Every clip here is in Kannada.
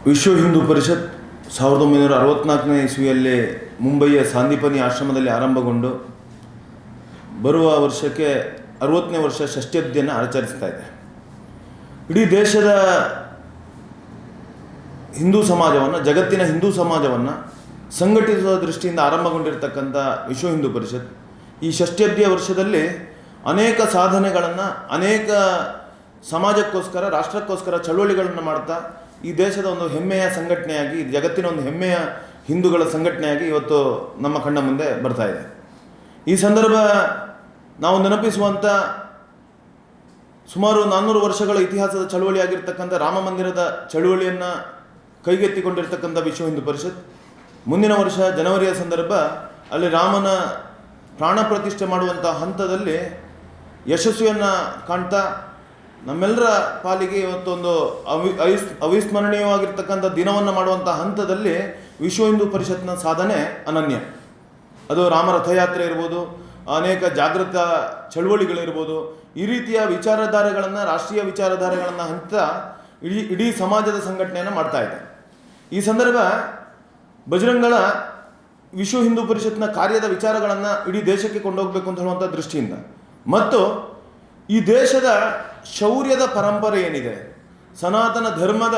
ವಿಶ್ವ ಹಿಂದೂ ಪರಿಷತ್ 1964ನೇ ಇಸ್ವಿಯಲ್ಲಿ ಮುಂಬಯಿಯ ಸಾಂದೀಪನಿ ಆಶ್ರಮದಲ್ಲಿ ಆರಂಭಗೊಂಡು ಬರುವ ವರ್ಷಕ್ಕೆ 60ನೇ ವರ್ಷ ಷಷ್ಠ್ಯತೆಯನ್ನು ಆಚರಿಸ್ತಾ ಇದೆ. ಇಡೀ ದೇಶದ ಹಿಂದೂ ಸಮಾಜವನ್ನು, ಜಗತ್ತಿನ ಹಿಂದೂ ಸಮಾಜವನ್ನು ಸಂಘಟಿಸುವ ದೃಷ್ಟಿಯಿಂದ ಆರಂಭಗೊಂಡಿರತಕ್ಕಂಥ ವಿಶ್ವ ಹಿಂದೂ ಪರಿಷತ್ ಈ ಷಷ್ಠ್ಯತೆಯ ವರ್ಷದಲ್ಲಿ ಅನೇಕ ಸಾಧನೆಗಳನ್ನು, ಅನೇಕ ಸಮಾಜಕ್ಕೋಸ್ಕರ, ರಾಷ್ಟ್ರಕ್ಕೋಸ್ಕರ ಚಳುವಳಿಗಳನ್ನು ಮಾಡ್ತಾ ಈ ದೇಶದ ಒಂದು ಹೆಮ್ಮೆಯ ಸಂಘಟನೆಯಾಗಿ, ಜಗತ್ತಿನ ಒಂದು ಹೆಮ್ಮೆಯ ಹಿಂದೂಗಳ ಸಂಘಟನೆಯಾಗಿ ಇವತ್ತು ನಮ್ಮ ಕಣ್ಣ ಮುಂದೆ ಬರ್ತಾ ಇದೆ. ಈ ಸಂದರ್ಭ ನಾವು ನೆನಪಿಸುವಂಥ ಸುಮಾರು 400 ವರ್ಷಗಳ ಇತಿಹಾಸದ ಚಳುವಳಿಯಾಗಿರ್ತಕ್ಕಂಥ ರಾಮ ಮಂದಿರದ ಚಳುವಳಿಯನ್ನು ಕೈಗೆತ್ತಿಕೊಂಡಿರ್ತಕ್ಕಂಥ ವಿಶ್ವ ಹಿಂದೂ ಪರಿಷತ್ ಮುಂದಿನ ವರ್ಷ ಜನವರಿಯ ಸಂದರ್ಭ ಅಲ್ಲಿ ರಾಮನ ಪ್ರಾಣ ಪ್ರತಿಷ್ಠೆ ಮಾಡುವಂಥ ಹಂತದಲ್ಲಿ ಯಶಸ್ವಿಯನ್ನು ಕಾಣ್ತಾ ನಮ್ಮೆಲ್ಲರ ಪಾಲಿಗೆ ಇವತ್ತೊಂದು ಅವಿಸ್ಮರಣೀಯವಾಗಿರ್ತಕ್ಕಂಥ ದಿನವನ್ನು ಮಾಡುವಂಥ ಹಂತದಲ್ಲಿ ವಿಶ್ವ ಹಿಂದೂ ಪರಿಷತ್ನ ಸಾಧನೆ ಅನನ್ಯ. ಅದು ರಾಮ ರಥಯಾತ್ರೆ ಇರ್ಬೋದು, ಅನೇಕ ಜಾಗೃತ ಚಳುವಳಿಗಳಿರ್ಬೋದು, ಈ ರೀತಿಯ ವಿಚಾರಧಾರೆಗಳನ್ನು, ರಾಷ್ಟ್ರೀಯ ವಿಚಾರಧಾರೆಗಳನ್ನು ಹಂಚ್ತಾ ಇಡೀ ಸಮಾಜದ ಸಂಘಟನೆಯನ್ನು ಮಾಡ್ತಾ ಇದೆ. ಈ ಸಂದರ್ಭ ಬಜರಂಗಳ ವಿಶ್ವ ಹಿಂದೂ ಪರಿಷತ್ನ ಕಾರ್ಯದ ವಿಚಾರಗಳನ್ನು ಇಡೀ ದೇಶಕ್ಕೆ ಕೊಂಡೋಗಬೇಕು ಅಂತ ಹೇಳುವಂಥ ದೃಷ್ಟಿಯಿಂದ, ಮತ್ತು ಈ ದೇಶದ ಶೌರ್ಯದ ಪರಂಪರೆ ಏನಿದೆ, ಸನಾತನ ಧರ್ಮದ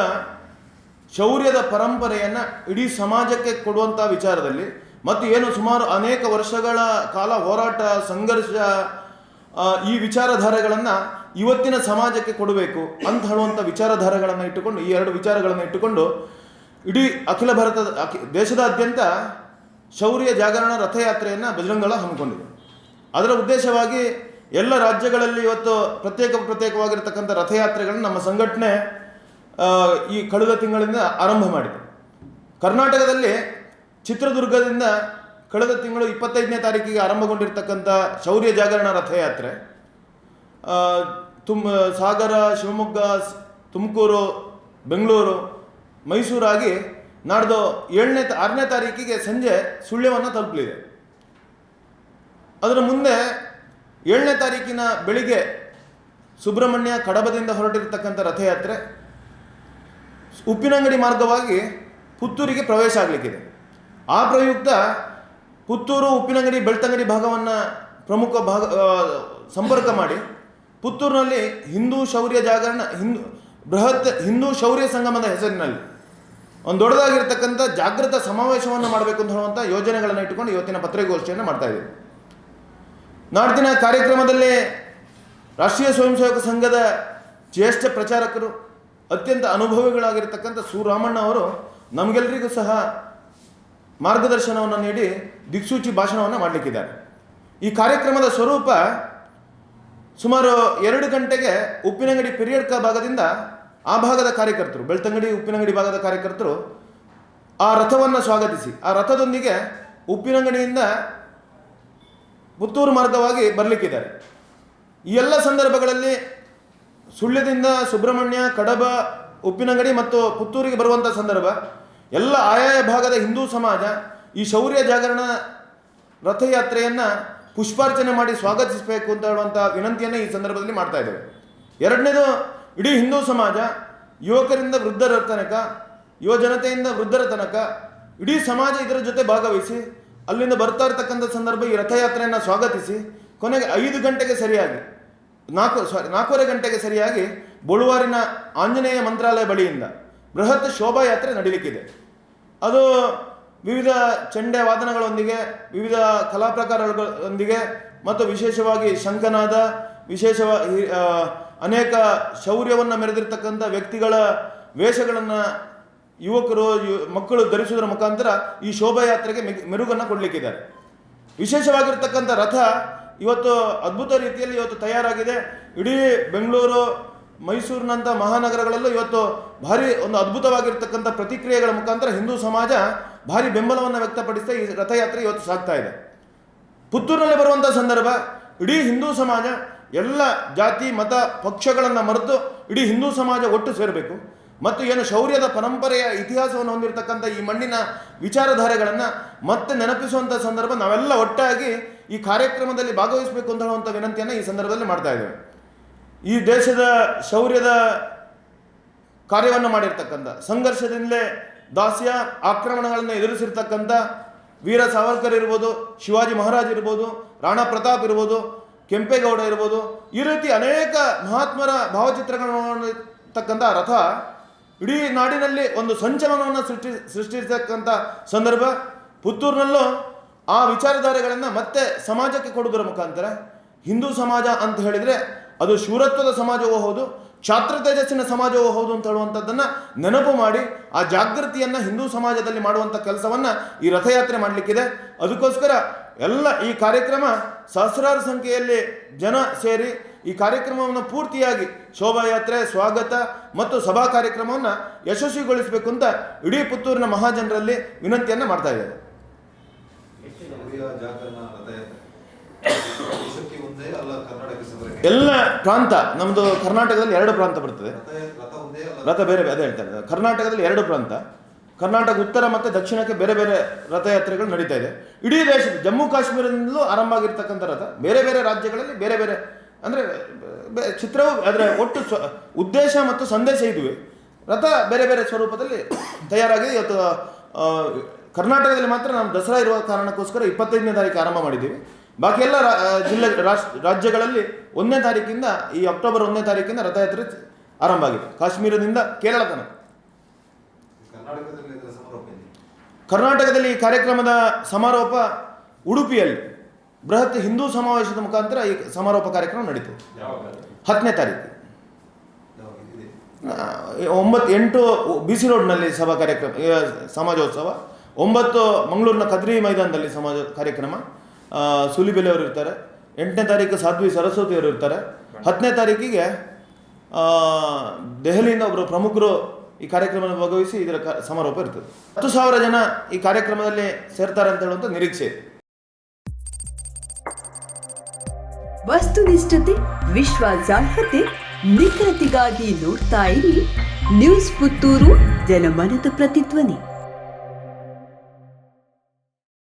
ಶೌರ್ಯದ ಪರಂಪರೆಯನ್ನು ಇಡೀ ಸಮಾಜಕ್ಕೆ ಕೊಡುವಂಥ ವಿಚಾರದಲ್ಲಿ, ಮತ್ತು ಏನು ಸುಮಾರು ಅನೇಕ ವರ್ಷಗಳ ಕಾಲ ಹೋರಾಟ, ಸಂಘರ್ಷ, ಈ ವಿಚಾರಧಾರೆಗಳನ್ನು ಇವತ್ತಿನ ಸಮಾಜಕ್ಕೆ ಕೊಡಬೇಕು ಅಂತ ಹೇಳುವಂಥ ವಿಚಾರಧಾರೆಗಳನ್ನು ಇಟ್ಟುಕೊಂಡು, ಈ ಎರಡು ವಿಚಾರಗಳನ್ನು ಇಟ್ಟುಕೊಂಡು ಇಡೀ ಅಖಿಲ ಭಾರತದ ದೇಶದಾದ್ಯಂತ ಶೌರ್ಯ ಜಾಗರಣ ರಥಯಾತ್ರೆಯನ್ನು ಬಜರಂಗಳ ಹಮ್ಮಿಕೊಂಡಿದೆ. ಅದರ ಉದ್ದೇಶವಾಗಿ ಎಲ್ಲ ರಾಜ್ಯಗಳಲ್ಲಿ ಇವತ್ತು ಪ್ರತ್ಯೇಕವಾಗಿರ್ತಕ್ಕಂಥ ರಥಯಾತ್ರೆಗಳನ್ನು ನಮ್ಮ ಸಂಘಟನೆ ಈ ಕಳೆದ ತಿಂಗಳಿಂದ ಆರಂಭ ಮಾಡಿದೆ. ಕರ್ನಾಟಕದಲ್ಲಿ ಚಿತ್ರದುರ್ಗದಿಂದ ಕಳೆದ ತಿಂಗಳು 25ನೇ ತಾರೀಕಿಗೆ ಆರಂಭಗೊಂಡಿರ್ತಕ್ಕಂಥ ಶೌರ್ಯ ಜಾಗರಣ ರಥಯಾತ್ರೆ ಸಾಗರ, ಶಿವಮೊಗ್ಗ, ತುಮಕೂರು, ಬೆಂಗಳೂರು, ಮೈಸೂರಾಗಿ ನಾಡ್ದು 6ನೇ ತಾರೀಕಿಗೆ ಸಂಜೆ ಸುಳ್ಯವನ್ನು ತಲುಪಲಿದೆ. ಅದರ ಮುಂದೆ 7ನೇ ತಾರೀಕಿನ ಬೆಳಿಗ್ಗೆ ಸುಬ್ರಹ್ಮಣ್ಯ, ಕಡಬದಿಂದ ಹೊರಟಿರ್ತಕ್ಕಂಥ ರಥಯಾತ್ರೆ ಉಪ್ಪಿನಂಗಡಿ ಮಾರ್ಗವಾಗಿ ಪುತ್ತೂರಿಗೆ ಪ್ರವೇಶ ಆಗಲಿಕ್ಕಿದೆ. ಆ ಪ್ರಯುಕ್ತ ಪುತ್ತೂರು, ಉಪ್ಪಿನಂಗಡಿ, ಬೆಳ್ತಂಗಡಿ ಭಾಗವನ್ನು ಪ್ರಮುಖ ಸಂಪರ್ಕ ಮಾಡಿ ಪುತ್ತೂರಿನಲ್ಲಿ ಹಿಂದೂ ಶೌರ್ಯ ಜಾಗರಣ, ಬೃಹತ್ ಹಿಂದೂ ಶೌರ್ಯ ಸಂಗಮದ ಹೆಸರಿನಲ್ಲಿ ಒಂದು ದೊಡ್ಡದಾಗಿರ್ತಕ್ಕಂಥ ಜಾಗೃತ ಸಮಾವೇಶವನ್ನು ಮಾಡಬೇಕು ಅಂತ ಹೇಳುವಂಥ ಯೋಜನೆಗಳನ್ನು ಇಟ್ಟುಕೊಂಡು ಇವತ್ತಿನ ಪತ್ರಿಕಾಗೋಷ್ಠಿಯನ್ನು ಮಾಡ್ತಾ ಇದ್ದೀವಿ. ನಾಡಿನ ಕಾರ್ಯಕ್ರಮದಲ್ಲಿ ರಾಷ್ಟ್ರೀಯ ಸ್ವಯಂ ಸೇವಕ ಸಂಘದ ಜ್ಯೇಷ್ಠ ಪ್ರಚಾರಕರು, ಅತ್ಯಂತ ಅನುಭವಿಗಳಾಗಿರ್ತಕ್ಕಂಥ ರಾಮಣ್ಣ ಅವರು ನಮಗೆಲ್ಲರಿಗೂ ಸಹ ಮಾರ್ಗದರ್ಶನವನ್ನು ನೀಡಿ ದಿಕ್ಸೂಚಿ ಭಾಷಣವನ್ನು ಮಾಡಲಿಕ್ಕಿದ್ದಾರೆ. ಈ ಕಾರ್ಯಕ್ರಮದ ಸ್ವರೂಪ ಸುಮಾರು 2 ಗಂಟೆಗೆ ಉಪ್ಪಿನಂಗಡಿ ಪಿರಿಯಡ್ಕ ಭಾಗದಿಂದ ಆ ಭಾಗದ ಕಾರ್ಯಕರ್ತರು, ಬೆಳ್ತಂಗಡಿ, ಉಪ್ಪಿನಂಗಡಿ ಭಾಗದ ಕಾರ್ಯಕರ್ತರು ಆ ರಥವನ್ನು ಸ್ವಾಗತಿಸಿ, ಆ ರಥದೊಂದಿಗೆ ಉಪ್ಪಿನಂಗಡಿಯಿಂದ ಪುತ್ತೂರು ಮಾರ್ಗವಾಗಿ ಬರಲಿಕ್ಕಿದ್ದಾರೆ. ಈ ಎಲ್ಲ ಸಂದರ್ಭಗಳಲ್ಲಿ ಸುಳ್ಯದಿಂದ ಸುಬ್ರಹ್ಮಣ್ಯ, ಕಡಬ, ಉಪ್ಪಿನಂಗಡಿ ಮತ್ತು ಪುತ್ತೂರಿಗೆ ಬರುವಂಥ ಸಂದರ್ಭ ಎಲ್ಲ ಆಯಾಯ ಭಾಗದ ಹಿಂದೂ ಸಮಾಜ ಈ ಶೌರ್ಯ ಜಾಗರಣ ರಥಯಾತ್ರೆಯನ್ನು ಪುಷ್ಪಾರ್ಚನೆ ಮಾಡಿ ಸ್ವಾಗತಿಸಬೇಕು ಅಂತ ಹೇಳುವಂಥ ವಿನಂತಿಯನ್ನು ಈ ಸಂದರ್ಭದಲ್ಲಿ ಮಾಡ್ತಾ ಇದ್ದೇವೆ. ಎರಡನೇದು, ಇಡೀ ಹಿಂದೂ ಸಮಾಜ ಯುವಕರಿಂದ ವೃದ್ಧರ ತನಕ, ಯುವ ಜನತೆಯಿಂದ ವೃದ್ಧರ ತನಕ ಇಡೀ ಸಮಾಜ ಇದರ ಜೊತೆ ಭಾಗವಹಿಸಿ ಅಲ್ಲಿಂದ ಬರ್ತಾ ಇರ್ತಕ್ಕಂಥ ಸಂದರ್ಭ ಈ ರಥಯಾತ್ರೆಯನ್ನು ಸ್ವಾಗತಿಸಿ ಕೊನೆಗೆ 5 ಗಂಟೆಗೆ ಸರಿಯಾಗಿ 4:15 ಗಂಟೆಗೆ ಸರಿಯಾಗಿ ಬೊಳುವಾರಿನ ಆಂಜನೇಯ ಮಂತ್ರಾಲಯ ಬಳಿಯಿಂದ ಬೃಹತ್ ಶೋಭಾಯಾತ್ರೆ ನಡೀಲಿಕ್ಕಿದೆ. ಅದು ವಿವಿಧ ಚಂಡೆ ವಾದನಗಳೊಂದಿಗೆ, ವಿವಿಧ ಕಲಾ ಪ್ರಕಾರಗಳೊಂದಿಗೆ ಮತ್ತು ವಿಶೇಷವಾಗಿ ಶಂಖನಾದ, ಅನೇಕ ಶೌರ್ಯವನ್ನು ಮೆರೆದಿರ್ತಕ್ಕಂಥ ವ್ಯಕ್ತಿಗಳ ವೇಷಗಳನ್ನು ಯುವಕರು, ಮಕ್ಕಳು ಧರಿಸುವುದರ ಮುಖಾಂತರ ಈ ಶೋಭಾಯಾತ್ರೆಗೆ ಮೆರುಗನ್ನು ಕೊಡಲಿಕ್ಕಿದ್ದಾರೆ. ವಿಶೇಷವಾಗಿರ್ತಕ್ಕಂಥ ರಥ ಇವತ್ತು ಅದ್ಭುತ ರೀತಿಯಲ್ಲಿ ಇವತ್ತು ತಯಾರಾಗಿದೆ. ಇಡೀ ಬೆಂಗಳೂರು, ಮೈಸೂರಿನಂಥ ಮಹಾನಗರಗಳಲ್ಲೂ ಇವತ್ತು ಭಾರಿ ಒಂದು ಅದ್ಭುತವಾಗಿರ್ತಕ್ಕಂಥ ಪ್ರತಿಕ್ರಿಯೆಗಳ ಮುಖಾಂತರ ಹಿಂದೂ ಸಮಾಜ ಭಾರಿ ಬೆಂಬಲವನ್ನು ವ್ಯಕ್ತಪಡಿಸ್ತಾ ಈ ರಥಯಾತ್ರೆ ಇವತ್ತು ಸಾಗ್ತಾ ಇದೆ. ಪುತ್ತೂರಿನಲ್ಲಿ ಬರುವಂಥ ಸಂದರ್ಭ ಇಡೀ ಹಿಂದೂ ಸಮಾಜ ಎಲ್ಲ ಜಾತಿ, ಮತ, ಪಕ್ಷಗಳನ್ನು ಮರೆತು ಇಡೀ ಹಿಂದೂ ಸಮಾಜ ಒಟ್ಟು ಸೇರಬೇಕು ಮತ್ತು ಏನು ಶೌರ್ಯದ ಪರಂಪರೆಯ ಇತಿಹಾಸವನ್ನು ಹೊಂದಿರತಕ್ಕಂಥ ಈ ಮಣ್ಣಿನ ವಿಚಾರಧಾರೆಗಳನ್ನು ಮತ್ತೆ ನೆನಪಿಸುವಂಥ ಸಂದರ್ಭ ನಾವೆಲ್ಲ ಒಟ್ಟಾಗಿ ಈ ಕಾರ್ಯಕ್ರಮದಲ್ಲಿ ಭಾಗವಹಿಸಬೇಕು ಅಂತ ಹೇಳುವಂಥ ವಿನಂತಿಯನ್ನು ಈ ಸಂದರ್ಭದಲ್ಲಿ ಮಾಡ್ತಾ ಇದ್ದೇವೆ. ಈ ದೇಶದ ಶೌರ್ಯದ ಕಾರ್ಯವನ್ನು ಮಾಡಿರ್ತಕ್ಕಂಥ, ಸಂಘರ್ಷದಿಂದಲೇ ದಾಸ್ಯ ಆಕ್ರಮಣಗಳನ್ನು ಎದುರಿಸಿರ್ತಕ್ಕಂಥ ವೀರ ಸಾವರ್ಕರ್ ಇರ್ಬೋದು, ಶಿವಾಜಿ ಮಹಾರಾಜ್ ಇರ್ಬೋದು, ರಾಣಾ ಪ್ರತಾಪ್ ಇರ್ಬೋದು, ಕೆಂಪೇಗೌಡ ಇರ್ಬೋದು, ಈ ರೀತಿ ಅನೇಕ ಮಹಾತ್ಮರ ಭಾವಚಿತ್ರಗಳಿರ್ತಕ್ಕಂಥ ರಥ ಇಡೀ ನಾಡಿನಲ್ಲಿ ಒಂದು ಸಂಚಲನವನ್ನು ಸೃಷ್ಟಿಸತಕ್ಕಂಥ ಸಂದರ್ಭ. ಪುತ್ತೂರಿನಲ್ಲೂ ಆ ವಿಚಾರಧಾರೆಗಳನ್ನು ಮತ್ತೆ ಸಮಾಜಕ್ಕೆ ಕೊಡುವುದರ ಮುಖಾಂತರ ಹಿಂದೂ ಸಮಾಜ ಅಂತ ಹೇಳಿದರೆ ಅದು ಶೂರತ್ವದ ಸಮಾಜವೂ ಹೌದು, ಕ್ಷಾತ್ರ ತೇಜಸ್ಸಿನ ಸಮಾಜವೂ ಹೌದು ಅಂತ ಹೇಳುವಂಥದ್ದನ್ನು ನೆನಪು ಮಾಡಿ ಆ ಜಾಗೃತಿಯನ್ನು ಹಿಂದೂ ಸಮಾಜದಲ್ಲಿ ಮಾಡುವಂಥ ಕೆಲಸವನ್ನು ಈ ರಥಯಾತ್ರೆ ಮಾಡಲಿಕ್ಕಿದೆ. ಅದಕ್ಕೋಸ್ಕರ ಎಲ್ಲ ಈ ಕಾರ್ಯಕ್ರಮ ಸಹಸ್ರಾರು ಸಂಖ್ಯೆಯಲ್ಲಿ ಜನ ಸೇರಿ ಈ ಕಾರ್ಯಕ್ರಮವನ್ನು ಪೂರ್ತಿಯಾಗಿ ಶೋಭಾಯಾತ್ರೆ, ಸ್ವಾಗತ ಮತ್ತು ಸಭಾ ಕಾರ್ಯಕ್ರಮವನ್ನು ಯಶಸ್ವಿಗೊಳಿಸಬೇಕು ಅಂತ ಇಡೀ ಪುತ್ತೂರಿನ ಮಹಾಜನರಲ್ಲಿ ವಿನಂತಿಯನ್ನು ಮಾಡ್ತಾ ಇದ್ದಾರೆ. ಎಲ್ಲ ಪ್ರಾಂತ, ನಮ್ಮದು ಕರ್ನಾಟಕದಲ್ಲಿ 2 ಪ್ರಾಂತ ಬರ್ತದೆ. ರಥ ಬೇರೆ ಅದೇ ಹೇಳ್ತಾರೆ, ಕರ್ನಾಟಕದಲ್ಲಿ 2 ಪ್ರಾಂತ, ಕರ್ನಾಟಕ ಉತ್ತರ ಮತ್ತು ದಕ್ಷಿಣಕ್ಕೆ ಬೇರೆ ಬೇರೆ ರಥಯಾತ್ರೆಗಳು ನಡೀತಾ ಇದೆ. ಇಡೀ ದೇಶದ ಜಮ್ಮು ಕಾಶ್ಮೀರದಿಂದಲೂ ಆರಂಭ ಆಗಿರ್ತಕ್ಕಂಥ ರಥ ಬೇರೆ ಬೇರೆ ರಾಜ್ಯಗಳಲ್ಲಿ ಬೇರೆ ಬೇರೆ ಅಂದರೆ ಚಿತ್ರವು ಅದರ ಒಟ್ಟು ಉದ್ದೇಶ ಮತ್ತು ಸಂದೇಶ ಇದುವೆ. ರಥ ಬೇರೆ ಬೇರೆ ಸ್ವರೂಪದಲ್ಲಿ ತಯಾರಾಗಿದೆ. ಇವತ್ತು ಕರ್ನಾಟಕದಲ್ಲಿ ಮಾತ್ರ ನಾವು ದಸರಾ ಇರುವ ಕಾರಣಕ್ಕೋಸ್ಕರ 25ನೇ ತಾರೀಕು ಆರಂಭ ಮಾಡಿದ್ದೀವಿ. ಬಾಕಿ ಎಲ್ಲ ರಾಜ್ಯಗಳಲ್ಲಿ 1ನೇ ತಾರೀಕಿಂದ, ಈ ಅಕ್ಟೋಬರ್ 1ನೇ ತಾರೀಕಿಂದ ರಥಯಾತ್ರೆ ಆರಂಭ ಆಗಿದೆ, ಕಾಶ್ಮೀರದಿಂದ ಕೇರಳ ತನಕ. ಕರ್ನಾಟಕದಲ್ಲಿ ಈ ಕಾರ್ಯಕ್ರಮದ ಸಮಾರೋಪ ಉಡುಪಿಯಲ್ಲಿ ಬೃಹತ್ ಹಿಂದೂ ಸಮಾವೇಶದ ಮುಖಾಂತರ ಈ ಸಮಾರೋಪ ಕಾರ್ಯಕ್ರಮ ನಡೀತದೆ. 10ನೇ ತಾರೀಕು 9-8 BC ರೋಡ್ನಲ್ಲಿ ಸಭಾ ಕಾರ್ಯಕ್ರಮ, ಸಮಾಜೋತ್ಸವ. 9 ಮಂಗಳೂರಿನ ಕದ್ರಿ ಮೈದಾನದಲ್ಲಿ ಸಮಾಜ ಕಾರ್ಯಕ್ರಮ, ಸೂಲಿಬೆಲೆಯವರು ಇರ್ತಾರೆ. 8ನೇ ತಾರೀಕು ಸಾಧ್ವಿ ಸರಸ್ವತಿಯವರು ಇರ್ತಾರೆ. 10ನೇ ತಾರೀಕಿಗೆ ದೆಹಲಿಯಿಂದ ಒಬ್ಬರು ಪ್ರಮುಖರು ಈ ಕಾರ್ಯಕ್ರಮದಲ್ಲಿ ಭಾಗವಹಿಸಿ ಇದರ ಸಮಾರೋಪ ಇರ್ತದೆ. 10,000 ಜನ ಈ ಕಾರ್ಯಕ್ರಮದಲ್ಲಿ ಸೇರ್ತಾರೆ ಅಂತ ಹೇಳುವಂಥ ನಿರೀಕ್ಷೆ ಇದೆ. ವಸ್ತುನಿಷ್ಠತೆ, ವಿಶ್ವಾಸಾರ್ಹತೆ, ನಿಖರತೆಗಾಗಿ ನೋಡ್ತಾ ಇರಿ ನ್ಯೂಸ್ ಪುತ್ತೂರು, ಜನಮನದ ಪ್ರತಿಧ್ವನಿ.